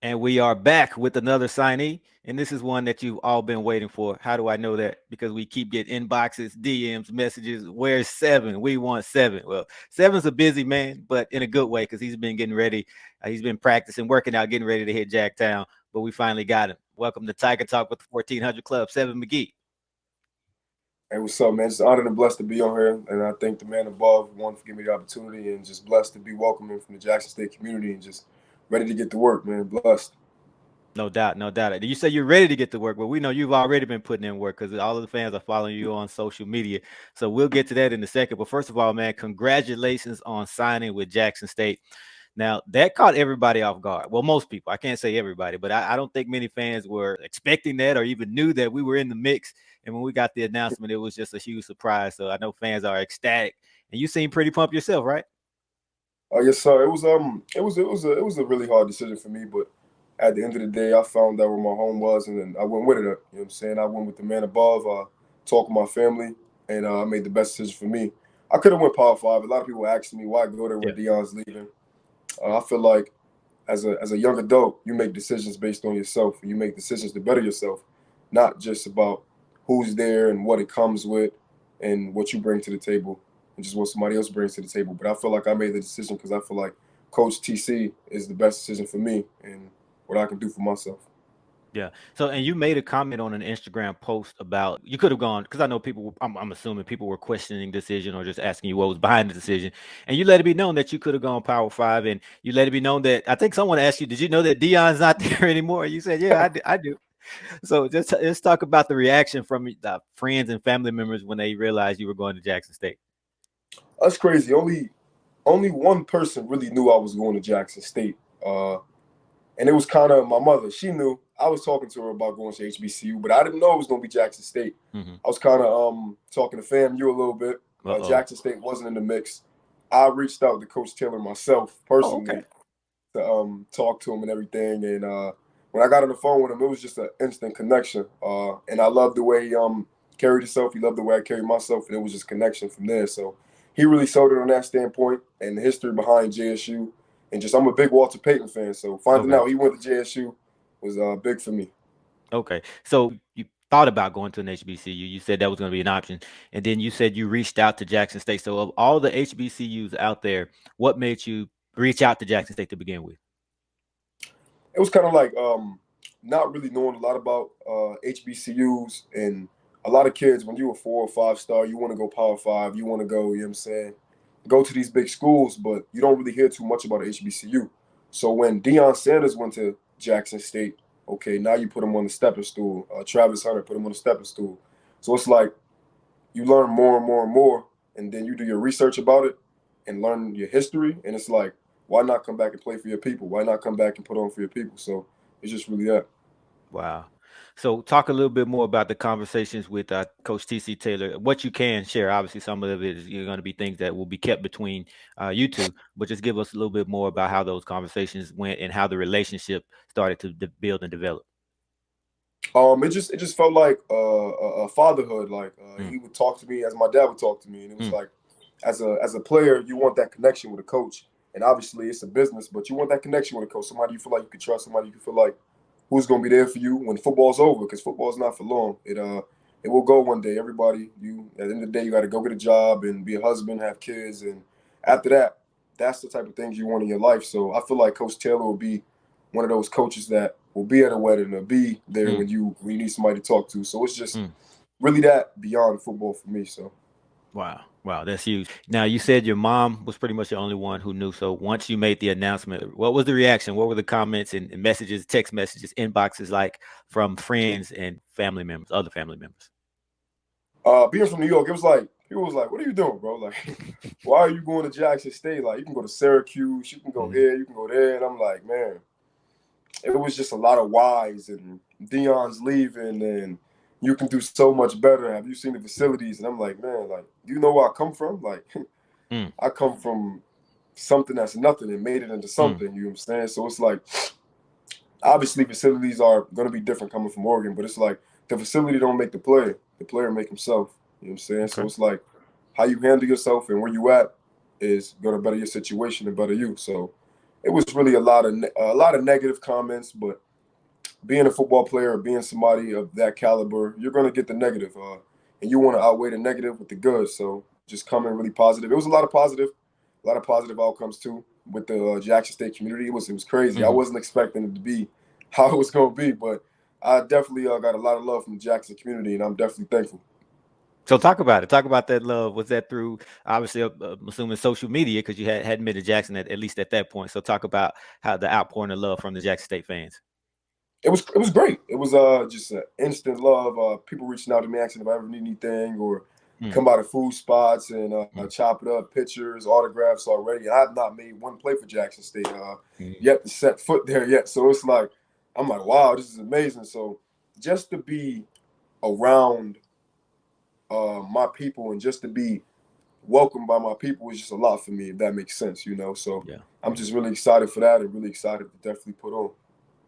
And we are back with another signee. And this is one that you've all been waiting for. How do I know that? Because we keep getting inboxes, DMs, messages. Where's Seven? We want Seven. Well, Seven's a busy man, but in a good way because he's been getting ready. He's been practicing, working out, getting ready to hit Jacktown. But we finally got him. Welcome to Tiger Talk with the 1400 Club, Seven McGee. Hey, what's up, man? Just honored and blessed to be on here. And I thank the man above, one, for giving me the opportunity, and just blessed to be welcoming from the Jackson State community and just ready to get to work, man. Blessed. No doubt, no doubt. You say you're ready to get to work, but we know you've already been putting in work because all of the fans are following you on social media. So we'll get to that in a second. But first of all, man, congratulations on signing with Jackson State. Now, that caught everybody off guard. Well, most people. I can't say everybody, but I don't think many fans were expecting that or even knew that we were in the mix. And when we got the announcement, it was just a huge surprise. So I know fans are ecstatic. And you seem pretty pumped yourself, right? Yes, sir. It was a really hard decision for me, but at the end of the day, I found out where my home was, and then I went with it. You know what I'm saying? I went with the man above. Talked with my family, and I made the best decision for me. I could have went Power Five. A lot of people asking me why go there when Yeah. Dion's leaving. I feel like as a young adult, you make decisions based on yourself. You make decisions to better yourself, not just about who's there and what it comes with and what you bring to the table and just what somebody else brings to the table. But I feel like I made the decision because I feel like Coach TC is the best decision for me and what I can do for myself. Yeah. So, and you made a comment on an Instagram post about you could have gone because I know people. I'm assuming people were questioning the decision or just asking you what was behind the decision, and you let it be known that you could have gone Power Five, and you let it be known that I think someone asked you, "Did you know that Dion's not there anymore?" You said, "Yeah, I do." So, just let's talk about the reaction from the friends and family members when they realized you were going to Jackson State. That's crazy. Only one person really knew I was going to Jackson State. And it was kind of my mother. She knew. I was talking to her about going to HBCU, but I didn't know it was going to be Jackson State. Mm-hmm. I was kind of talking to FAMU a little bit. Uh oh. Jackson State wasn't in the mix. I reached out to Coach Taylor myself Oh, okay. personally to talk to him and everything. And when I got on the phone with him, it was just an instant connection. And I loved the way he carried himself. He loved the way I carried myself, and it was just connection from there. So he really sold it on that standpoint and the history behind JSU. And just I'm a big Walter Payton fan, so finding Okay. out he went to JSU was big for me. Okay. So you thought about going to an HBCU. You said that was going to be an option. And then you said you reached out to Jackson State. So of all the HBCUs out there, what made you reach out to Jackson State to begin with? It was kind of like not really knowing a lot about HBCUs and a lot of kids when you a 4 or 5 star, you want to go Power Five, you want to go, you know what I'm saying, go to these big schools, but you don't really hear too much about HBCU. So when Deion Sanders went to Jackson State, okay, now you put him on the stepping stool. Travis Hunter put him on the stepping stool. So it's like you learn more and more and more, and then you do your research about it and learn your history, and it's like, why not come back and play for your people? Why not come back and put on for your people? So it's just really that. Wow. So talk a little bit more about the conversations with Coach TC Taylor. What you can share. Obviously, some of it is going to be things that will be kept between you two, but just give us a little bit more about how those conversations went and how the relationship started to build and develop. It just felt like a fatherhood. Like Mm, he would talk to me as my dad would talk to me, and it was mm, like, as a player, you want that connection with a coach, and obviously it's a business, but you want that connection with a coach, somebody you feel like you can trust, somebody you can feel like who's going to be there for you when football's over, because football's not for long. It will go one day. Everybody, you at the end of the day, you got to go get a job and be a husband, have kids, and after that, that's the type of things you want in your life. So I feel like Coach Taylor will be one of those coaches that will be at a wedding or be there mm, when you need somebody to talk to. So it's just mm. really that beyond football for me. So Wow. Wow, that's huge. Now, you said your mom was pretty much the only one who knew. So once you made the announcement, what was the reaction? What were the comments and messages, text messages, inboxes like from friends and family members, other family members? being from New York, it was like people was like, "What are you doing, bro? Like, why are you going to Jackson State? Like, you can go to Syracuse, you can go Mhm. here, you can go there." And I'm like, man, it was just a lot of whys and Dion's leaving and you can do so much better. Have you seen the facilities? And I'm like, man, like, do you know where I come from? Like, Mm, I come from something that's nothing and made it into mm, something. You know what I'm saying? So it's like, obviously, facilities are going to be different coming from Oregon, but it's like the facility don't make the player make himself. You know what I'm saying? So okay. it's like how you handle yourself and where you at is going to better your situation and better you. So it was really a lot of negative comments. But being a football player or being somebody of that caliber, you're going to get the negative, and you want to outweigh the negative with the good. So just coming really positive. It was a lot of positive outcomes too with the Jackson State community. It was crazy. I Mhm. wasn't expecting it to be how it was going to be, but I definitely got a lot of love from the Jackson community, and I'm definitely thankful. So talk about it. Talk about that love. Was that through obviously I'm assuming social media because you hadn't been to Jackson at least at that point. So talk about how the outpouring of love from the Jackson State fans. It was great. It was just instant love. People reaching out to me asking if I ever need anything or Mm, come by the food spots and mm, chop it up, pictures, autographs already. I have not made one play for Jackson State mm. yet to set foot there yet. So it's like I'm like, wow, this is amazing. So just to be around my people and just to be welcomed by my people is just a lot for me, if that makes sense, you know. So Yeah. I'm just really excited for that and really excited to definitely put on.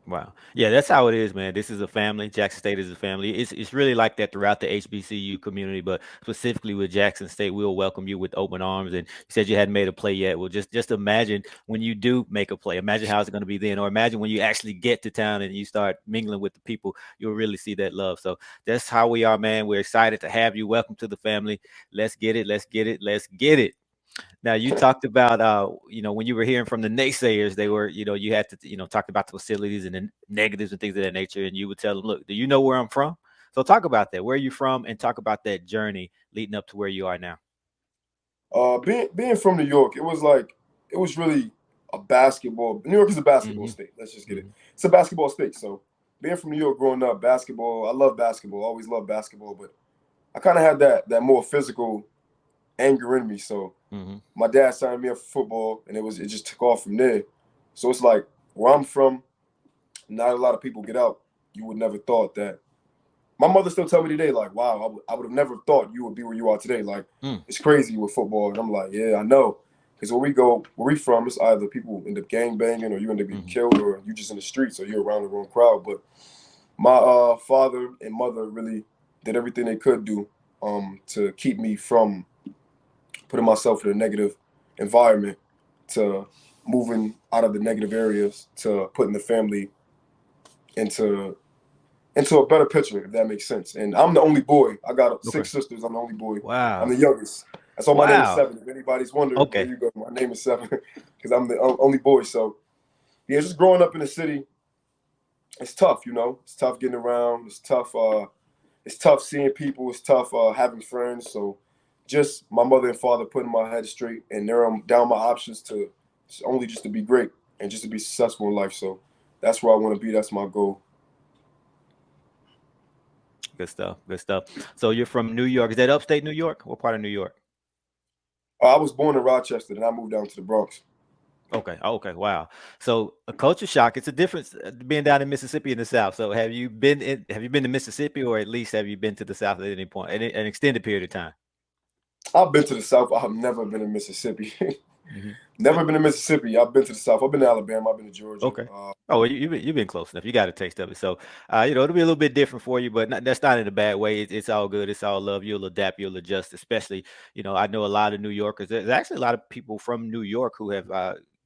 Wow. Yeah, that's how it is, man. This is a family. Jackson State is a family. It's really like that throughout the HBCU community, but specifically with Jackson State, we'll welcome you with open arms. And you said you hadn't made a play yet. Well, just imagine when you do make a play. Imagine how it's going to be then, or imagine when you actually get to town and you start mingling with the people. You'll really see that love. So that's how we are, man. We're excited to have you. Welcome to the family. Let's get it. Let's get it. Let's get it. Now you talked about when you were hearing from the naysayers, they were, you had to, talk about the facilities and the negatives and things of that nature, and you would tell them, look, do you know where I'm from? So talk about that. Where are you from? And talk about that journey leading up to where you are now. Being from New York, it was really a basketball. New York is a basketball Hmm. state. Let's just get it. Hmm. It's a basketball state. So being from New York, growing up, basketball. I love basketball. Always loved basketball, but I kind of had that more physical anger in me. So Hmm. my dad signed me up for football, and it just took off from there. So it's like where I'm from, not a lot of people get out. You would never thought that. My mother still tell me today, like, wow, I would have never thought you would be where you are today. Like, Mm. it's crazy with football. And I'm like, yeah, I know. Because where we from, it's either people end up gang banging or you end up getting Hmm. killed or you just in the streets or you're around the wrong crowd. But my father and mother really did everything they could do to keep me from putting myself in a negative environment, to moving out of the negative areas, to putting the family into a better picture, if that makes sense. And I'm the only boy. I got Okay. six sisters. I'm the only boy. I'm Wow. the youngest. That's why my name is Wow. Seven. If anybody's wondering, there Okay. you go. My name is Seven because I'm the only boy. So yeah, just growing up in the city, it's tough. You know, it's tough getting around. It's tough. It's tough seeing people. It's tough having friends. So just my mother and father putting my head straight and narrowing down my options to only just to be great and just to be successful in life. So that's where I want to be. That's my goal. Good stuff. Good stuff. So you're from New York. Is that upstate New York? What part of New York? I was born in Rochester, and I moved down to the Bronx. Okay. Okay. Wow. So a culture shock. It's a difference being down in Mississippi in the South. So have you been to Mississippi, or at least have you been to the South at any point, an extended period of time? I've been to the South. I have never been in Mississippi. Hmm. Never been to Mississippi. I've been to the South. I've been to Alabama. I've been to Georgia. Okay. Oh, well, you've been close enough. You got a taste of it. So, it'll be a little bit different for you, but that's not in a bad way. It's all good. It's all love. You'll adapt. You'll adjust. Especially, I know a lot of New Yorkers. There's actually a lot of people from New York who have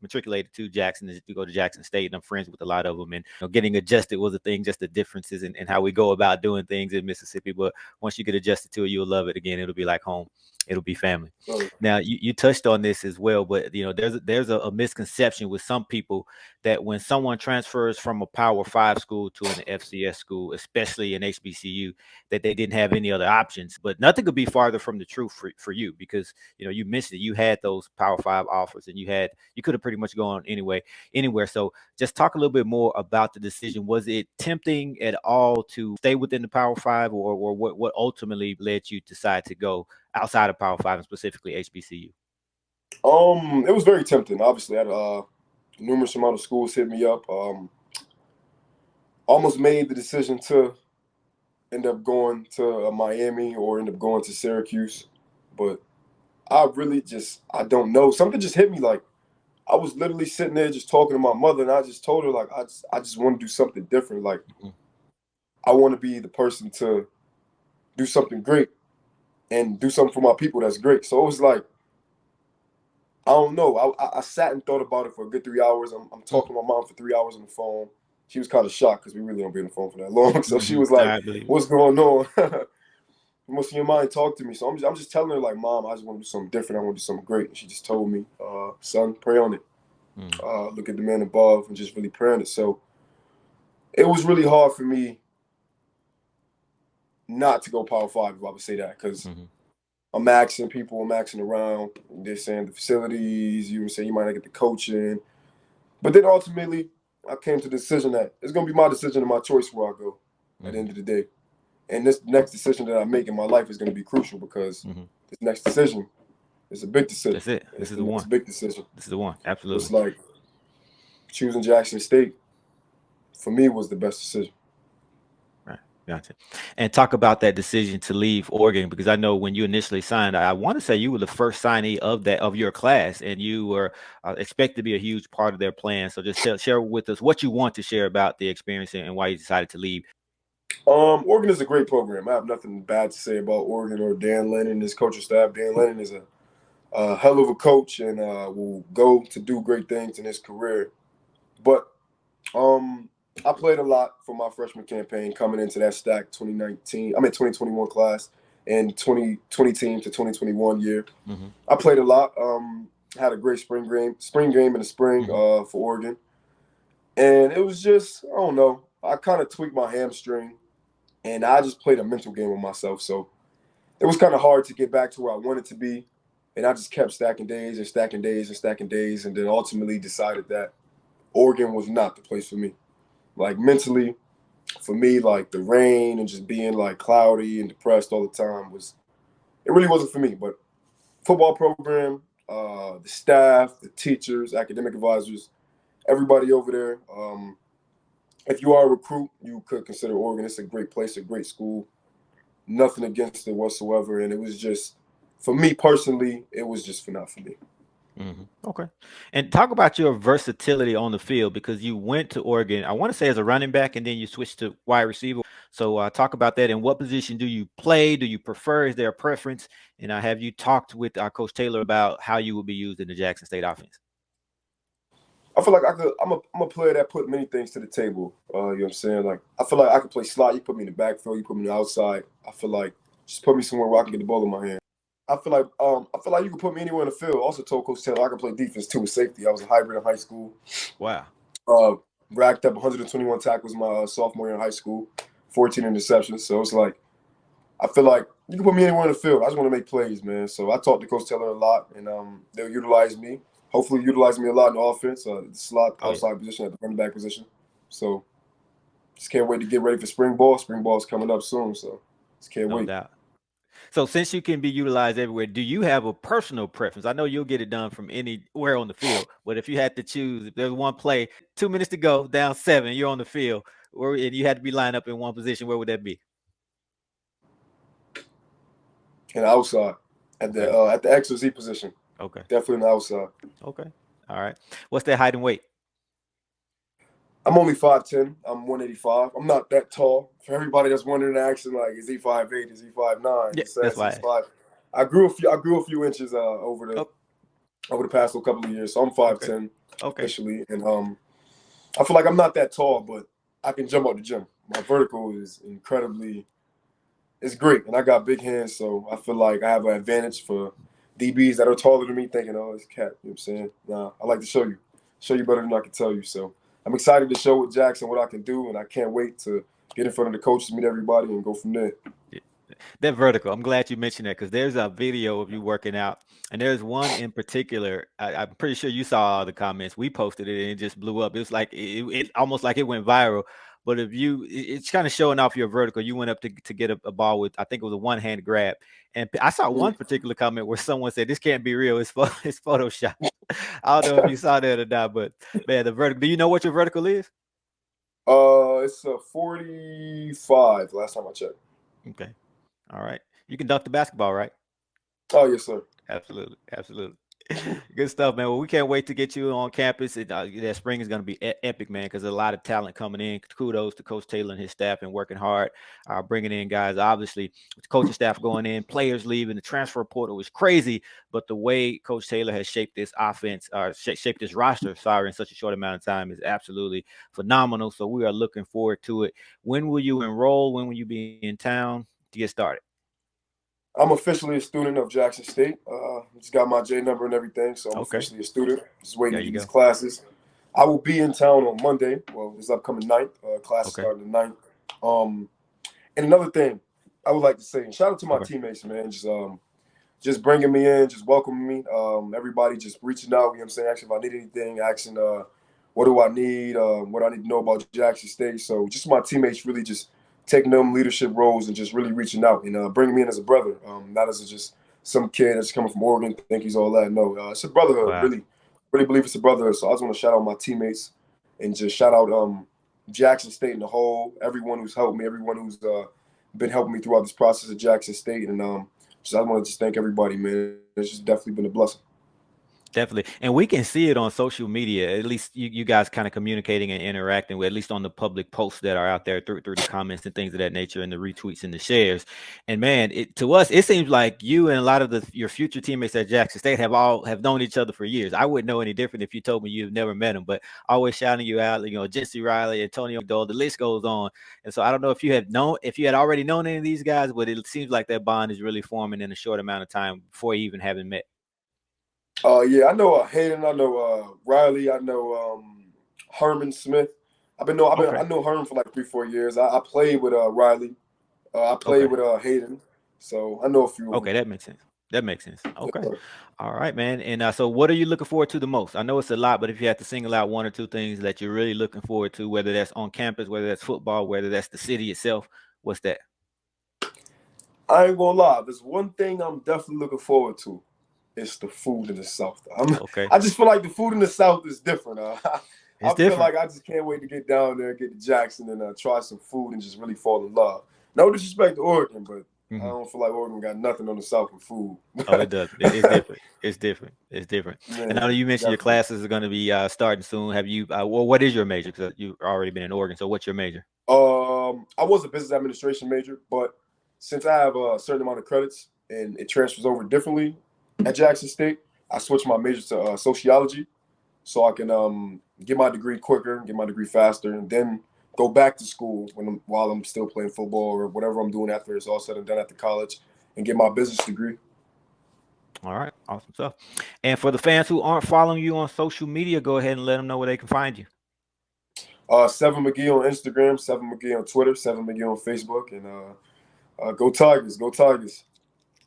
matriculated to Jackson to go to Jackson State, and I'm friends with a lot of them. And getting adjusted was a thing. Just the differences in how we go about doing things in Mississippi. But once you get adjusted to it, you'll love it again. It'll be like home. It'll be family. So, Now, you touched on this as well, but there's a misconception with some people that when someone transfers from a Power Five school to an FCS school, especially an HBCU, that they didn't have any other options. But nothing could be farther from the truth for you because you mentioned it. You had those Power Five offers, and you could have pretty much gone anywhere. So just talk a little bit more about the decision. Was it tempting at all to stay within the Power Five, or what ultimately led you to decide to go outside of Power Five and specifically HBCU? it was very tempting. Obviously, I had numerous amount of schools hit me up. Almost made the decision to end up going to Miami or end up going to Syracuse, but I don't know. Something just hit me. Like I was literally sitting there just talking to my mother, and I just told her like I just want to do something different. Like Mhm. I want to be the person to do something great and do something for my people that's great. So it was like I don't know. I sat and thought about it for a good 3 hours. I'm talking to my mom for 3 hours on the phone. She was kind of shocked because we really don't be on the phone for that long. So she Mm-hmm. was like, I believe. "What's going on?" What's in your mind? Talk to me. So I'm just telling her like, Mom, I just want to do something different. I want to do something great. And she just told me, son, pray on it. Mm-hmm. Look at the man above and just really pray on it. So it was really hard for me not to go Power Five, if I would say that, because Mm-hmm. I'm asking people, I'm asking around. They're saying the facilities. You were saying you might not get the coaching, but then ultimately, I came to the decision that it's gonna be my decision and my choice where I go at the Mm-hmm. end of the day. And this next decision that I make in my life is gonna be crucial because Mm-hmm. this next decision is a big decision. That's it. This It's is the the next one. big decision. This is the one. It's Absolutely. like choosing Jackson State for me was the best decision. Right. Gotcha. And talk about that decision to leave Oregon, because I know when you initially signed, I want to say you were the first signee of your class, and you were expected to be a huge part of their plan. So just share with us what you want to share about the experience and why you decided to leave. Oregon is a great program. I have nothing bad to say about Oregon or Dan Lennon, his coaching staff. Dan Lennon is a hell of a coach and will go to do great things in his career. But I played a lot for my freshman campaign coming into that stack 2019. I mean 2021 class and 2020 team to 2021 year. Mm-hmm. I played a lot. Had a great spring game in the spring Mm-hmm. for Oregon, and it was just I don't know. I kind of tweaked my hamstring, and I just played a mental game with myself. So it was kind of hard to get back to where I wanted to be, and I just kept stacking days and stacking days and stacking days, and then ultimately decided that Oregon was not the place for me. Like mentally, for me, like the rain and just being like cloudy and depressed all the time was it really wasn't for me. But football program, the staff, the teachers, academic advisors, everybody over there. If you are a recruit, you could consider Oregon. It's a great place, a great school. Nothing against it whatsoever, and it was just for me personally, it was just for not for me. Mm-hmm. Okay. And talk about your versatility on the field, because you went to Oregon, I want to say as a running back, and then you switched to wide receiver. So talk about that. And what position do you play? Do you prefer? Is there a preference? And have you talked with Coach Taylor about how you will be used in the Jackson State offense? I feel like I could. I'm a player that put many things to the table. You know what I'm saying? Like I feel like I could play slot. You put me in the backfield. You put me on the outside. I feel like just put me somewhere where I can get the ball in my hand. I feel like you can put me anywhere in the field. Also told Coach Taylor I can play defense too with safety. I was a hybrid in high school. Wow. Uh, Racked up 121 tackles my sophomore year in high school, 14 interceptions. So it's like I feel like you can put me anywhere in the field. I just want to make plays, man. So I talked to Coach Taylor a lot, and they'll utilize me. Hopefully, utilize me a lot in the offense, the slot, Oh yeah. outside position, at the running back position. So just can't wait to get ready for spring ball. Spring ball is coming up soon, so just can't No wait. doubt. So since you can be utilized everywhere, do you have a personal preference? I know you'll get it done from anywhere on the field, but if you had to choose, if there's one play, 2 minutes to go, down seven, you're on the field, and you had to be lined up in one position, where would that be? And outside Okay. at the X or Z position, Okay. definitely on the outside. Okay. All right. What's that height and weight? I'm only 5'10". I'm 185. I'm not that tall. For everybody that's wondering, asking like, is he 5'8"? Is he 5'9"? Yeah, Just that's says why I he's asked. 5. I grew a few inches Oh, over the past couple of years. So I'm okay. 5'10" Okay. officially, and I feel like I'm not that tall, but I can jump out the gym. My vertical is incredibly, it's great, and I got big hands, so I feel like I have an advantage for DBs that are taller than me, thinking, oh, it's cat. You know what I'm saying? Nah, I like to show you better than I can tell you. So I'm excited to show with Jackson what I can do, and I can't wait to get in front of the coaches, meet everybody, and go from there. Yeah. That vertical. I'm glad you mentioned that, because there's a video of you working out, and there's one in particular. I'm pretty sure you saw all the comments. We posted it, and it just blew up. It was like it almost like it went viral. But if it's kind of showing off your vertical. You went up to get a ball with, I think it was a one hand grab, and I saw Mm. one particular comment where someone said, "This can't be real. It's Photoshop." I don't know if you saw that or not, but man, the vertical. Do you know what your vertical is? It's a 45. Last time I checked. Okay. All right. You can dunk the basketball, right? Oh yes, sir. Absolutely. Absolutely. Good stuff, man. Well, we can't wait to get you on campus. That spring is going to be epic, man, because there's a lot of talent coming in. Kudos to Coach Taylor and his staff and working hard, bringing in guys. Obviously, the coaching staff going in, players leaving, the transfer portal is crazy. But the way Coach Taylor has shaped this offense, shaped this roster, in such a short amount of time is absolutely phenomenal. So we are looking forward to it. When will you enroll? When will you be in town to get started? I'm officially a student of Jackson State. Just got my J number and everything, so I'm Okay, officially a student. Just waiting there to you get these go. classes. I will be in town on Monday. Well, this upcoming ninth. Classes Okay, starting the ninth. Um, and another thing I would like to say, and shout out to my okay, teammates, man. Just bringing me in, just welcoming me. Everybody just reaching out. You know what I'm saying? Asking if I need anything. Asking, what do I need? What I need to know about Jackson State. So just my teammates really just taking them leadership roles and just really reaching out and bringing me in as a brother, not as just some kid that's coming from Oregon think he's all that. No, it's a brotherhood. wow. Really, really believe it's a brotherhood. So I just want to shout out my teammates and just shout out Jackson State in the whole. Everyone who's helped me, everyone who's been helping me throughout this process at Jackson State, and I want to just thank everybody, man. It's just definitely been a blessing. Definitely. And we can see it on social media. At least you guys kind of communicating and interacting with, at least on the public posts that are out there through the comments and things of that nature and the retweets and the shares. And man, to us, it seems like you and a lot of your future teammates at Jackson State have known each other for years. I wouldn't know any different if you told me you've never met them, but always shouting you out, Jesse Riley, Antonio Dole, the list goes on. And so I don't know if you had already known any of these guys, but it seems like that bond is really forming in a short amount of time before you even having met. Yeah, I know Hayden. I know Riley. I know Herman Smith. I Okay. know Herman for like 3 4 years. I played with Riley. I played Okay. with Hayden. So I know a few of them. Okay, that makes sense. That makes sense. Yes, Okay. sir. All right, man. And so what are you looking forward to the most? I know it's a lot, but if you had to single out one or two things that you're really looking forward to, whether that's on campus, whether that's football, whether that's the city itself, what's that? I ain't gonna lie. There's one thing I'm definitely looking forward to. It's the food in the South. Okay. I just feel like the food in the South is different. It's I feel different. like I just can't wait to get down there, get to Jackson, and try some food and just really fall in love. No disrespect to Oregon, but I Hmm. don't feel like Oregon got nothing on the South for food. Oh, it does. It's different. It's different. It's different. And I know Man, you mentioned your definitely. classes are going to be starting soon. Have you? Well, what is your major? Because you've already been in Oregon. So what's your major? I was a business administration major, but since I have a certain amount of credits and it transfers over differently at Jackson State, I switched my major to sociology so I can get my degree quicker, get my degree faster, and then go back to school while I'm still playing football or whatever I'm doing after it's all said and done after college, and get my business degree. All right. Awesome stuff. And for the fans who aren't following you on social media, go ahead and let them know where they can find you. Seven McGee on Instagram, Seven McGee on Twitter, Seven McGee on Facebook, and go Tigers, go Tigers.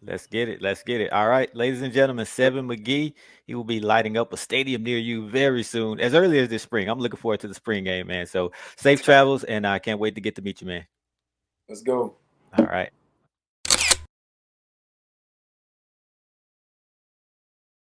Let's get it. Let's get it. All right, ladies and gentlemen, Seven McGee. He will be lighting up a stadium near you very soon, as early as this spring. I'm looking forward to the spring game, man. So safe travels, and I can't wait to get to meet you, man. Let's go. All right.